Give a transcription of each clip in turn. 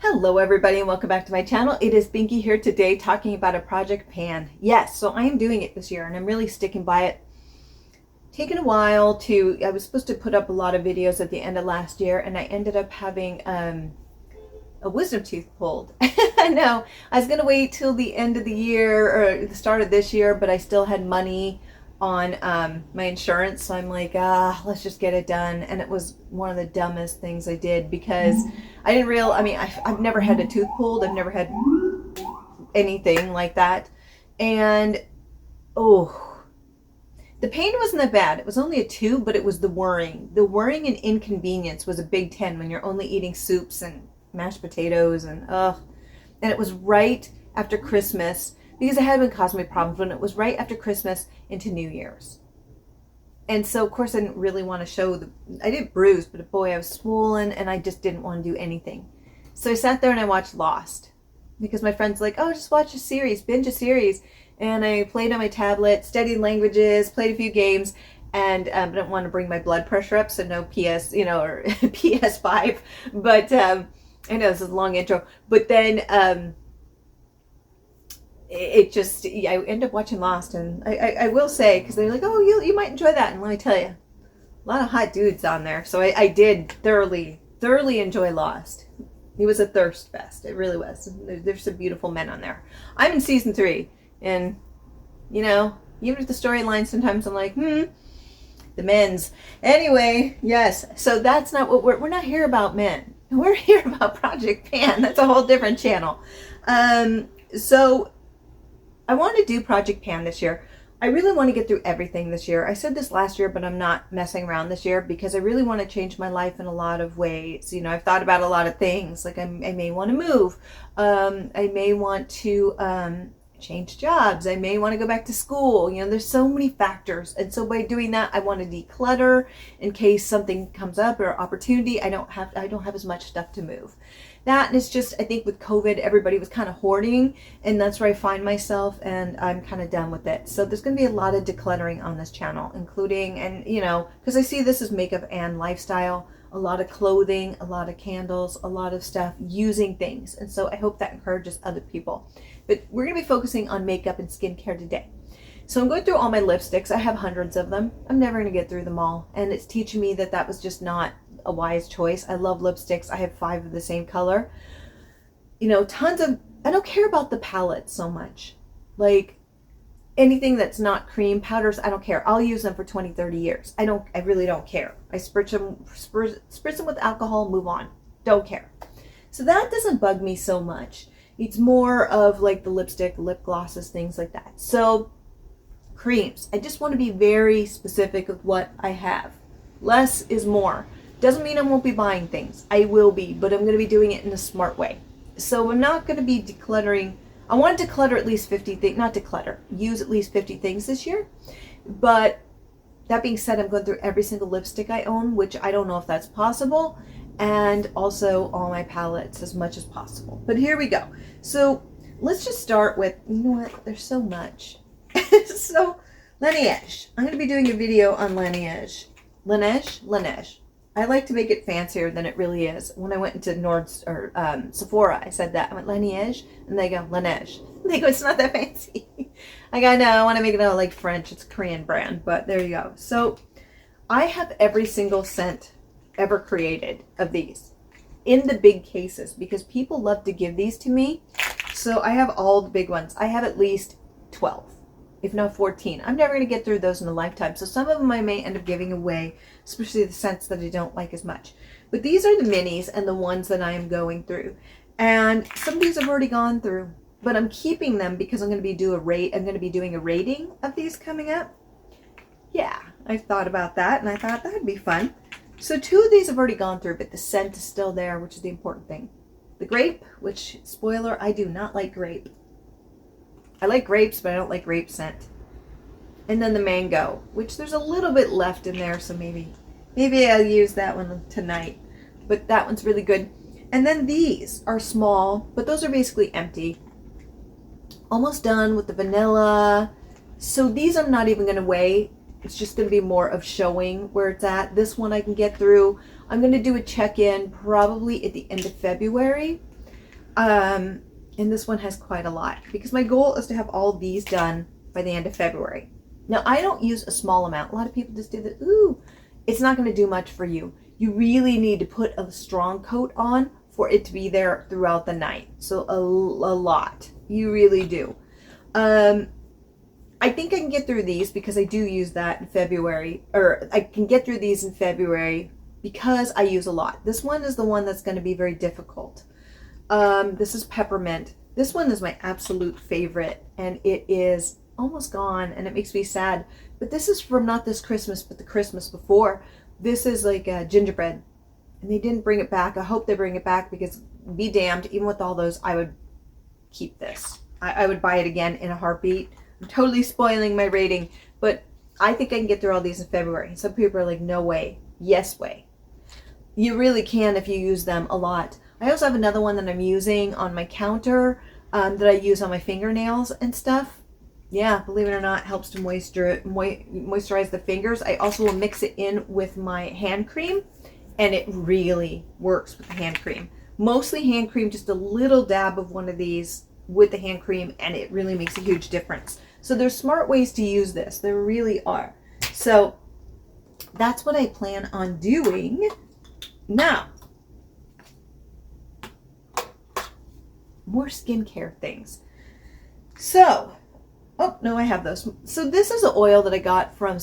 Hello everybody and welcome back to my channel. It is Binky here today talking about a project pan. Yes, so I am doing it this year and I'm really sticking by it. Taken a while I was supposed to put up a lot of videos at the end of last year and I ended up having a wisdom tooth pulled. I know, I was going to wait till the end of the year or the start of this year, but I still had money on my insurance, so I'm like, let's just get it done. And it was one of the dumbest things I did because I didn't realize, I've never had a tooth pulled. I've never had anything like that. And the pain wasn't that bad. It was only a 2, but it was the worrying. The worrying and inconvenience was a big 10 when you're only eating soups and mashed potatoes and it was right after Christmas, because it had been causing me problems when it was right after Christmas into New Year's. And so, of course, I didn't really want to show I did bruise, but boy, I was swollen and I just didn't want to do anything. So I sat there and I watched Lost because my friend's like, oh, just watch a series, binge a series. And I played on my tablet, studied languages, played a few games, and I didn't want to bring my blood pressure up, so no PS, or PS5. But I know this is a long intro, but then I ended up watching Lost, and I will say, because they're like, oh, you might enjoy that, and let me tell you, a lot of hot dudes on there, so I did thoroughly enjoy Lost. It was a thirst fest, it really was. There's some beautiful men on there. I'm in season 3, and even with the storyline, sometimes I'm like, the men's. Anyway, yes, so that's not what we're not here about men. We're here about Project Pan. That's a whole different channel. So I want to do Project Pan this year. I really want to get through everything this year. I said this last year, but I'm not messing around this year because I really want to change my life in a lot of ways. I've thought about a lot of things. Like I may want to move. I may want to change jobs. I may want to go back to school. There's so many factors. And so by doing that, I want to declutter in case something comes up or opportunity. I don't have as much stuff to move. That is just, I think with COVID, everybody was kind of hoarding, and that's where I find myself, and I'm kind of done with it. So there's going to be a lot of decluttering on this channel, including, and because I see this as makeup and lifestyle, a lot of clothing, a lot of candles, a lot of stuff, using things. And so I hope that encourages other people. But we're going to be focusing on makeup and skincare today. So I'm going through all my lipsticks. I have hundreds of them. I'm never going to get through them all. And it's teaching me that was just not a wise choice. I love lipsticks. I have 5 of the same color. Tons of, I don't care about the palette so much. Like anything that's not cream, powders, I don't care. I'll use them for 20, 30 years. I really don't care. I spritz them with alcohol, move on. Don't care. So that doesn't bug me so much. It's more of like the lipstick, lip glosses, things like that. So creams, I just want to be very specific with what I have. Less is more. Doesn't mean I won't be buying things. I will be, but I'm going to be doing it in a smart way. So I'm not going to be decluttering. I want to declutter at least 50 things, not declutter, use at least 50 things this year. But that being said, I'm going through every single lipstick I own, which I don't know if that's possible, and also all my palettes as much as possible. But here we go. So let's just start with, there's so much. So Laneige. I'm going to be doing a video on Laneige. Laneige. I like to make it fancier than it really is. When I went into Sephora, I said that. I went Laneige, and they go Laneige. They go, it's not that fancy. I go, no, I want to make it all like French. It's a Korean brand, but there you go. So I have every single scent ever created of these in the big cases because people love to give these to me. So I have all the big ones. I have at least 12. If not 14. I'm never going to get through those in a lifetime. So some of them I may end up giving away, especially the scents that I don't like as much. But these are the minis and the ones that I am going through. And some of these I've already gone through, but I'm keeping them because I'm going to be doing a rating of these coming up. Yeah, I've thought about that, and I thought that'd be fun. So 2 of these I've already gone through, but the scent is still there, which is the important thing. The grape, which, spoiler, I do not like grape. I like grapes, but I don't like grape scent. And then the mango, which there's a little bit left in there, so maybe I'll use that one tonight. But that one's really good. And then these are small, but those are basically empty. Almost done with the vanilla. So these I'm not even going to weigh. It's just going to be more of showing where it's at. This one I can get through. I'm going to do a check-in probably at the end of February. And this one has quite a lot because my goal is to have all of these done by the end of February. Now, I don't use a small amount. A lot of people just do that. Ooh, it's not going to do much for you. You really need to put a strong coat on for it to be there throughout the night. So a lot. You really do. I think I can get through these because I do use that in February. Or I can get through these in February because I use a lot. This one is the one that's going to be very difficult. This is peppermint. This one is my absolute favorite, and it is almost gone, and it makes me sad. But this is from not this Christmas, but the Christmas before. This is like gingerbread, and they didn't bring it back. I hope they bring it back because be damned, even with all those, I would keep this. I would buy it again in a heartbeat. I'm totally spoiling my rating, but I think I can get through all these in February. Some people are like, no way. Yes way. You really can if you use them a lot. I also have another one that I'm using on my counter that I use on my fingernails and stuff. Yeah, believe it or not, helps to moisturize the fingers. I also will mix it in with my hand cream, and it really works with the hand cream. Mostly hand cream, just a little dab of one of these with the hand cream, and it really makes a huge difference. So there's smart ways to use this. There really are. So that's what I plan on doing. Now, more skincare things. So, oh, no, I have those. So this is an oil that I got from,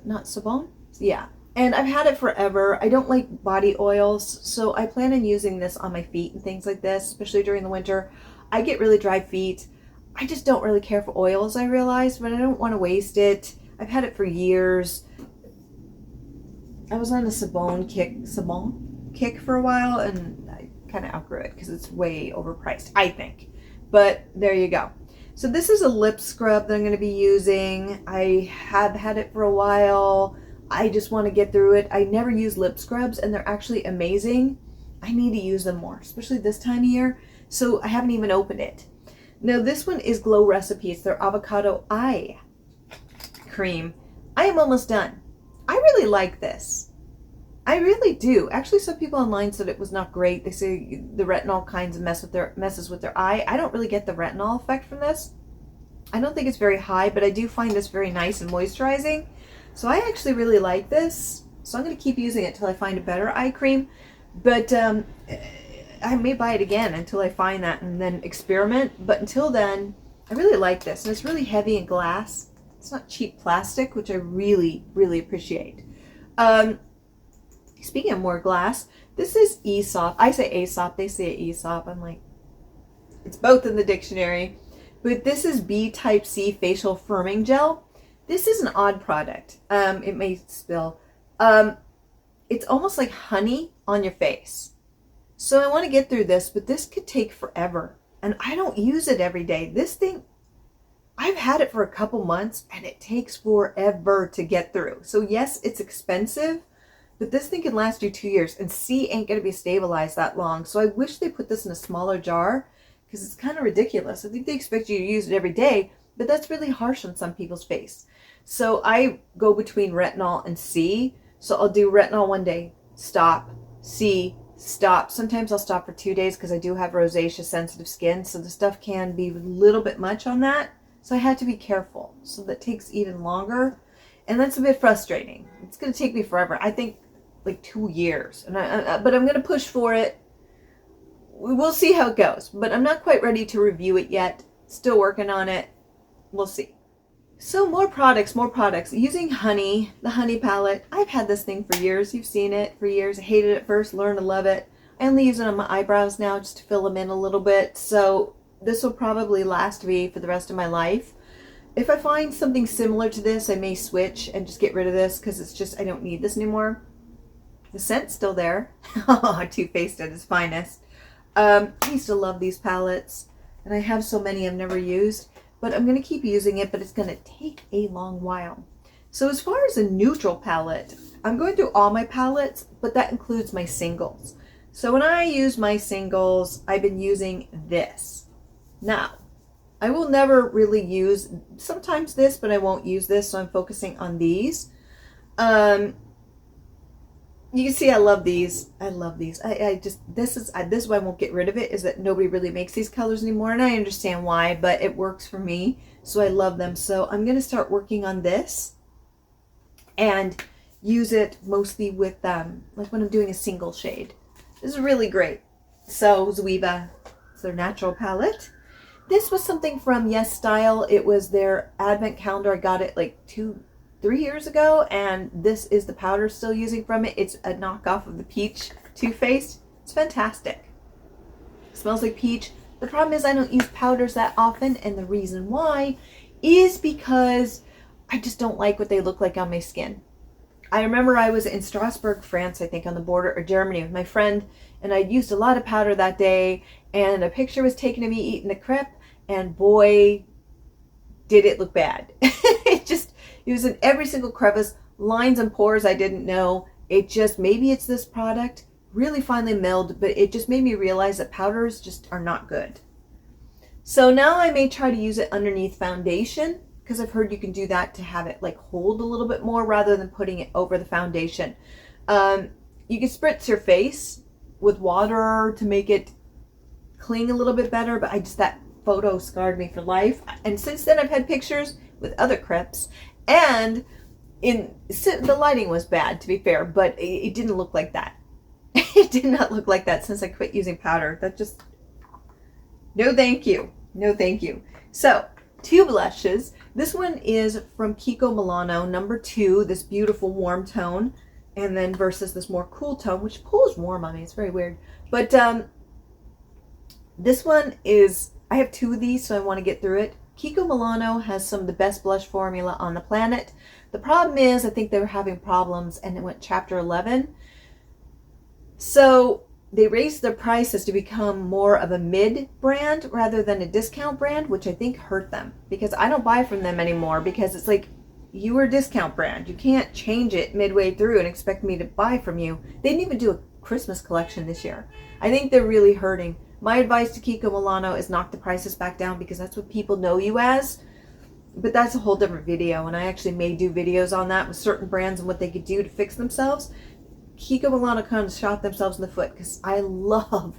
not Sabon? Yeah. And I've had it forever. I don't like body oils, so I plan on using this on my feet and things like this, especially during the winter. I get really dry feet. I just don't really care for oils, I realize, but I don't want to waste it. I've had it for years. I was on a Sabon kick for a while, and I kind of outgrew it because it's way overpriced, I think. But there you go. So this is a lip scrub that I'm going to be using. I have had it for a while. I just want to get through it. I never use lip scrubs, and they're actually amazing. I need to use them more, especially this time of year. So I haven't even opened it. Now this one is Glow Recipe. It's their avocado eye cream. I am almost done. I really like this. I really do. Actually, some people online said it was not great. They say the retinol kinds of messes with their eye. I don't really get the retinol effect from this. I don't think it's very high, but I do find this very nice and moisturizing. So I actually really like this. So I'm going to keep using it until I find a better eye cream. But I may buy it again until I find that and then experiment. But until then, I really like this. And it's really heavy in glass. It's not cheap plastic, which I really, really appreciate. Speaking of more glass, this is Aesop. I say Aesop, they say Aesop. I'm like, it's both in the dictionary. But this is B-Type C Facial Firming Gel. This is an odd product. It may spill. It's almost like honey on your face. So I want to get through this, but this could take forever. And I don't use it every day. This thing, I've had it for a couple months, and it takes forever to get through. So yes, it's expensive, but this thing can last you 2 years, and C ain't going to be stabilized that long. So I wish they put this in a smaller jar, because it's kind of ridiculous. I think they expect you to use it every day, but that's really harsh on some people's face. So I go between retinol and C. So I'll do retinol one day, stop, C, stop. Sometimes I'll stop for 2 days because I do have rosacea sensitive skin. So the stuff can be a little bit much on that. So I had to be careful. So that takes even longer. And that's a bit frustrating. It's going to take me forever. I think like 2 years. And but I'm going to push for it. We'll see how it goes. But I'm not quite ready to review it yet. Still working on it. We'll see. So more products. Using honey, the honey palette. I've had this thing for years. You've seen it for years. I hated it first, learned to love it. I only use it on my eyebrows now just to fill them in a little bit. So this will probably last me for the rest of my life. If I find something similar to this, I may switch and just get rid of this because it's just, I don't need this anymore. The scent's still there. Too Faced at its finest. I used to love these palettes, and I have so many I've never used. But I'm going to keep using it, but it's going to take a long while. So as far as a neutral palette, I'm going through all my palettes, but that includes my singles. So when I use my singles, I've been using this. Now, I will never really use, sometimes this, but I won't use this, so I'm focusing on these. You you can see I love these. I love these. I just, this is why I won't get rid of it, is that nobody really makes these colors anymore, and I understand why, but it works for me, so I love them. So I'm going to start working on this and use it mostly with, like when I'm doing a single shade. This is really great. So Zoeva, it's their natural palette. This was something from Yes Style. It was their advent calendar. I got it like 2-3 years ago, and this is the powder still using from it. It's a knockoff of the Peach Too Faced. It's fantastic. It smells like peach. The problem is I don't use powders that often, and the reason why is because I just don't like what they look like on my skin. I remember I was in Strasbourg, France, I think, on the border of Germany with my friend, and I'd used a lot of powder that day, and a picture was taken of me eating a crepe, and boy, did it look bad. It was in every single crevice, lines and pores I didn't know. It just, maybe it's this product, really finely milled, but it just made me realize that powders just are not good. So now I may try to use it underneath foundation, because I've heard you can do that to have it like hold a little bit more rather than putting it over the foundation. You can spritz your face with water to make it cling a little bit better, but that photo scarred me for life. And since then I've had pictures with other crepes, and the lighting was bad, to be fair, but it didn't look like that. It did not look like that since I quit using powder. That just, no thank you. No thank you. So 2 blushes. This one is from Kiko Milano, number 2, this beautiful warm tone, and then versus this more cool tone, which pulls warm on me. It's very weird. But this one is, I have 2 of these, so I want to get through it. Kiko Milano has some of the best blush formula on the planet. The problem is, I think they were having problems, and it went chapter 11. So they raised their prices to become more of a mid brand rather than a discount brand, which I think hurt them, because I don't buy from them anymore, because it's like, you were a discount brand. You can't change it midway through and expect me to buy from you. They didn't even do a Christmas collection this year. I think they're really hurting. My advice to Kiko Milano is knock the prices back down, because that's what people know you as. But that's a whole different video, and I actually may do videos on that with certain brands and what they could do to fix themselves. Kiko Milano kind of shot themselves in the foot, because I love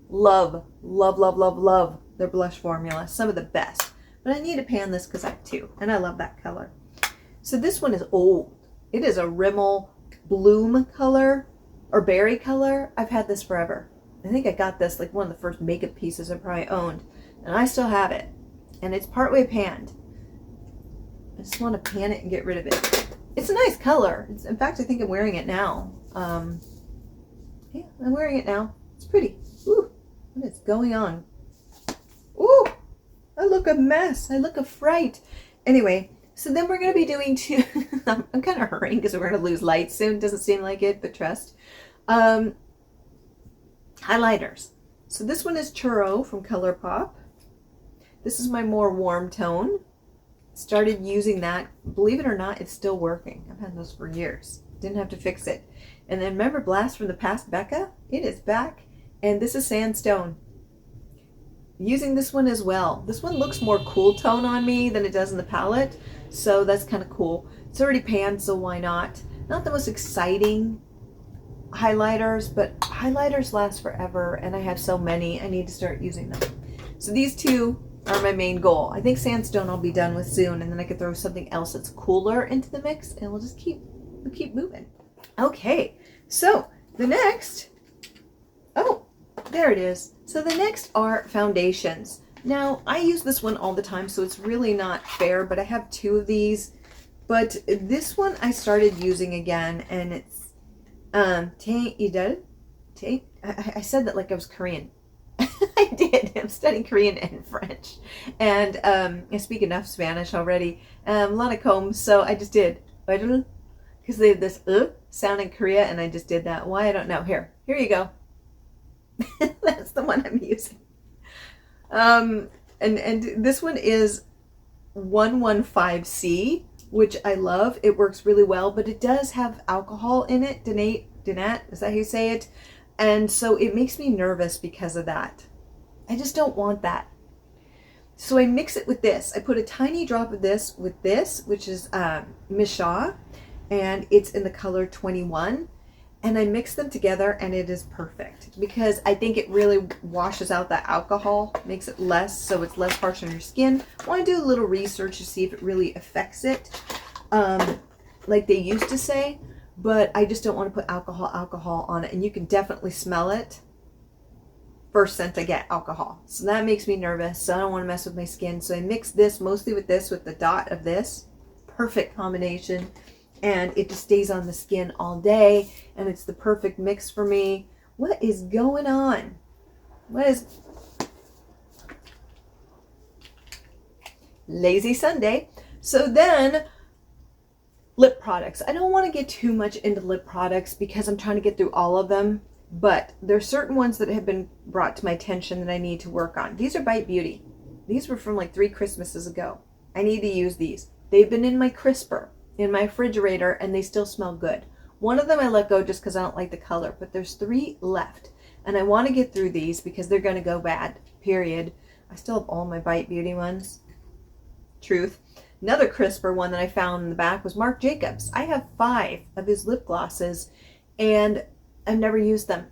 their blush formula. Some of the best. But I need to pan this because I have 2, and I love that color. So this one is old. It is a Rimmel Bloom color, or berry color. I've had this forever. I think I got this like one of the first makeup pieces I probably owned, and I still have it, and it's partway panned. I just want to pan it and get rid of it. It's a nice color. In fact, I think I'm wearing it now. Yeah, I'm wearing it now. It's pretty. Ooh, what is going on? Ooh, I look a mess. I look a fright. Anyway, so then we're going to be doing 2. I'm kind of hurrying because we're going to lose light soon. Doesn't seem like it, but trust. Highlighters. So this one is Churro from ColourPop. This is my more warm tone. Started using that. Believe it or not, it's still working. I've had those for years. Didn't have to fix it. And then remember Blast from the Past Becca? It is back. And this is Sandstone. Using this one as well. This one looks more cool tone on me than it does in the palette. So that's kind of cool. It's already panned, so why not? Not the most exciting highlighters, but highlighters last forever, and I have so many. I need to start using them. So these 2 are my main goal. I think Sandstone I'll be done with soon, and then I could throw something else that's cooler into the mix, and we'll just keep moving. Okay, so the next, oh, there it is. So the next are foundations. Now, I use this one all the time, so it's really not fair, but I have 2 of these. But this one I started using again, and it's I said that like I was Korean. I did. I'm studying Korean and French, and I speak enough Spanish already. A lot of combs, so I just did, because they have this sound in Korea, and I just did that. Why, I don't know. Here you go. That's the one I'm using. And this one is 115C, which I love. It works really well, but it does have alcohol in it. Dinette, is that how you say it? And so it makes me nervous because of that. I just don't want that. So I mix it with this. I put a tiny drop of this with this, which is Misha, and it's in the color 21. and I mix them together, and it is perfect because I think it really washes out that alcohol, makes it less, so it's less harsh on your skin. I want to do a little research to see if it really affects it, like they used to say, but I just don't want to put alcohol on it, and you can definitely smell it. First scent I get, alcohol. So that makes me nervous, so I don't want to mess with my skin. So I mix this mostly with this, with the dot of this. Perfect combination. And it just stays on the skin all day, and it's the perfect mix for me. What is going on? What is... Lazy Sunday. So then, lip products. I don't want to get too much into lip products because I'm trying to get through all of them. But there's certain ones that have been brought to my attention that I need to work on. These are Bite Beauty. These were from like 3 Christmases ago. I need to use these. They've been in my crisper, in my refrigerator, and they still smell good. One of them I let go just because I don't like the color, but there's 3 left. And I want to get through these because they're going to go bad, period. I still have all my Bite Beauty ones. Truth. Another crisper one that I found in the back was Marc Jacobs. I have 5 of his lip glosses, and I've never used them.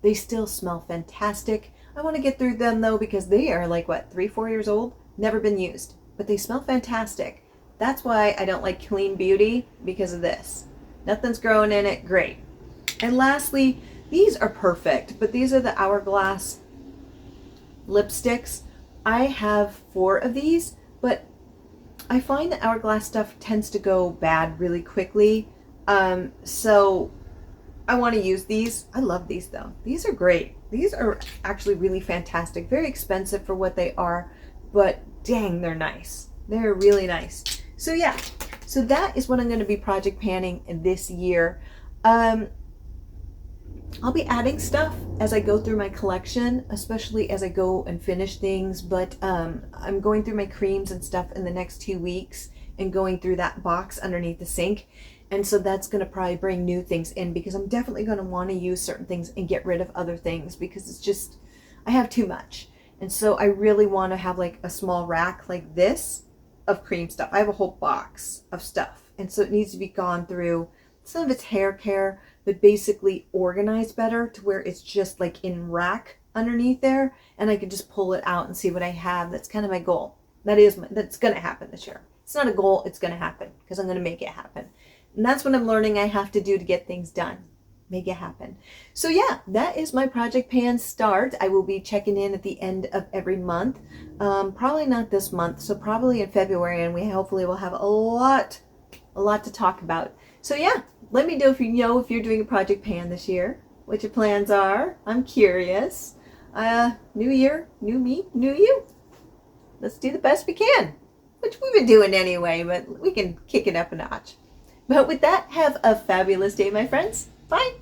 They still smell fantastic. I want to get through them though because they are like, what, 3-4 years old? Never been used, but they smell fantastic. That's why I don't like Clean Beauty, because of this. Nothing's growing in it, great. And lastly, these are perfect, but these are the Hourglass lipsticks. I have 4 of these, but I find that Hourglass stuff tends to go bad really quickly. So I want to use these. I love these though. These are great. These are actually really fantastic. Very expensive for what they are, but dang, they're nice. They're really nice. So yeah, so that is what I'm going to be project panning this year. I'll be adding stuff as I go through my collection, especially as I go and finish things, but I'm going through my creams and stuff in the next 2 weeks and going through that box underneath the sink. And so that's going to probably bring new things in because I'm definitely going to want to use certain things and get rid of other things because it's just, I have too much. And so I really want to have like a small rack like this of cream stuff. I have a whole box of stuff. And so it needs to be gone through. Some of it's hair care, but basically organized better to where it's just like in rack underneath there. And I can just pull it out and see what I have. That's kind of my goal. That's going to happen this year. It's not a goal. It's going to happen because I'm going to make it happen. And that's what I'm learning I have to do to get things done. Make it happen. So yeah, that is my project pan start. I will be checking in at the end of every month. Probably not this month, so probably in February, and we hopefully will have a lot to talk about. So yeah, let me know if you're doing a project pan this year, what your plans are. I'm curious. New year, new me, new you. Let's do the best we can, which we've been doing anyway, but we can kick it up a notch. But with that, have a fabulous day, my friends. Bye.